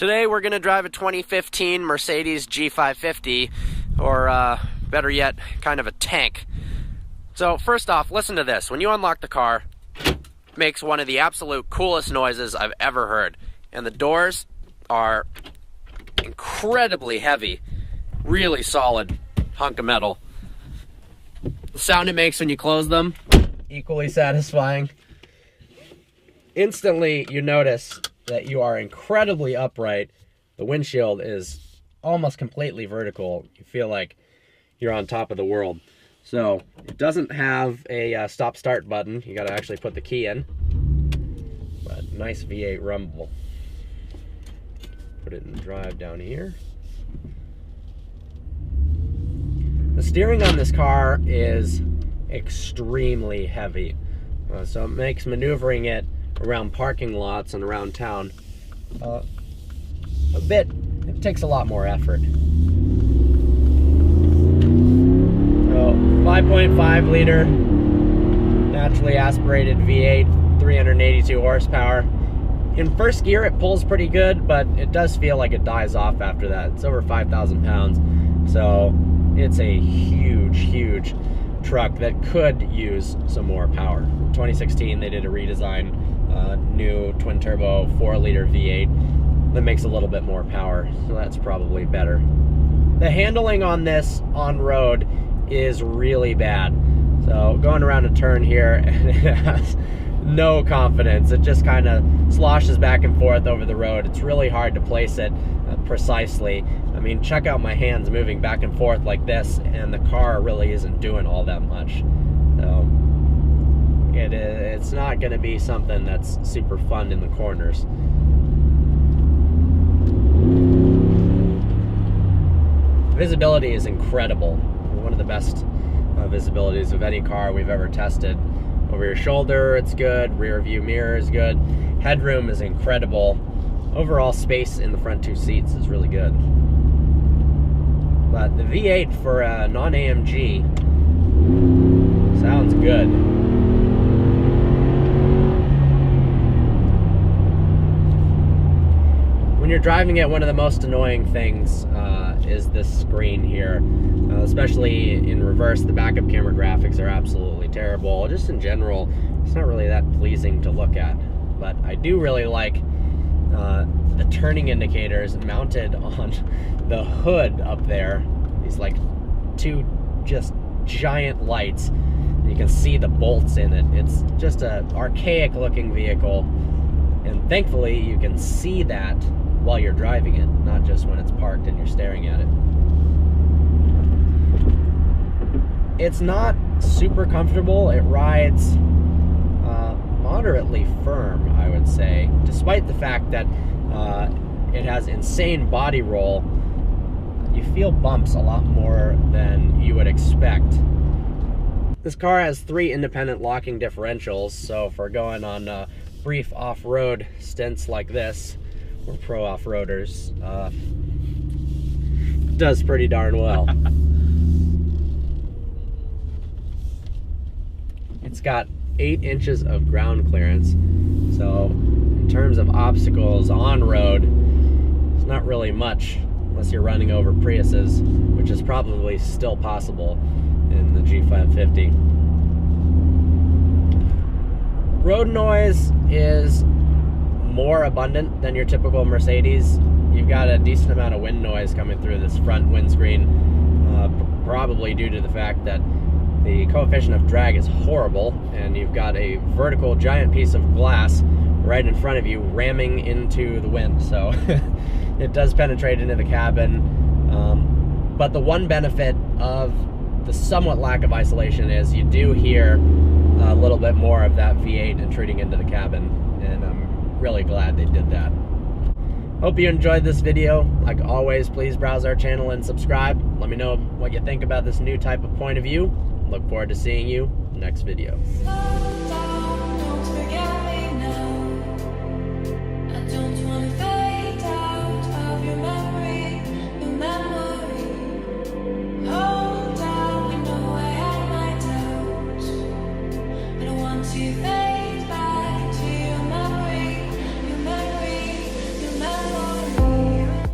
Today we're going to drive a 2015 Mercedes G550, or better yet, kind of a tank. So first off, listen to this. When you unlock the car, it makes one of the absolute coolest noises I've ever heard. And the doors are incredibly heavy, really solid hunk of metal. The sound it makes when you close them, equally satisfying. Instantly you notice that you are incredibly upright. The windshield is almost completely vertical. You feel like you're on top of the world. So it doesn't have a stop-start button. You got to actually put the key in. But nice V8 rumble. Put it in drive down here. The steering on this car is extremely heavy. So it makes maneuvering it around parking lots and around town it takes a lot more effort. 5.5 liter naturally aspirated V8, 382 horsepower. In first gear it pulls pretty good, but it does feel like it dies off after that. It's over 5,000 pounds, so it's a huge truck that could use some more power. In 2016 they did a redesign, new twin turbo 4-liter V8 that makes a little bit more power, so that's probably better. The handling on this on road is really bad. So going around a turn here, and it has no confidence. It just kind of sloshes back and forth over the road. It's really hard to place it precisely. I mean, check out my hands moving back and forth like this, and the car really isn't doing all that much. So it's not going to be something that's super fun in the corners. Visibility is incredible. One of the best visibilities of any car we've ever tested. Over your shoulder, it's good. Rear view mirror is good. Headroom is incredible. Overall space in the front two seats is really good. But the V8 for a non-AMG sounds good. When you're driving it, one of the most annoying things is this screen here. Especially in reverse, the backup camera graphics are absolutely terrible. Just in general, it's not really that pleasing to look at. But I do really like the turning indicators mounted on the hood up there. These like two just giant lights. You can see the bolts in it. It's just an archaic looking vehicle. And thankfully you can see that while you're driving it, not just when it's parked and you're staring at it. It's not super comfortable. It rides moderately firm, I would say, despite the fact that it has insane body roll. You feel bumps a lot more than you would expect. This car has 3 independent locking differentials, so if we're going on brief off-road stints like this, we're pro off-roaders, does pretty darn well. It's got 8 inches of ground clearance, so in terms of obstacles on road, it's not really much unless you're running over Priuses, which is probably still possible in the G550. Road noise is more abundant than your typical Mercedes. You've got a decent amount of wind noise coming through this front windscreen, probably due to the fact that the coefficient of drag is horrible, and you've got a vertical giant piece of glass right in front of you ramming into the wind, so it does penetrate into the cabin. But the one benefit of the somewhat lack of isolation is you do hear a little bit more of that V8 intruding into the cabin, and I'm really glad they did that. Hope you enjoyed this video. Like always, please browse our channel and subscribe. Let me know what you think about this new type of point of view. Look forward to seeing you next video.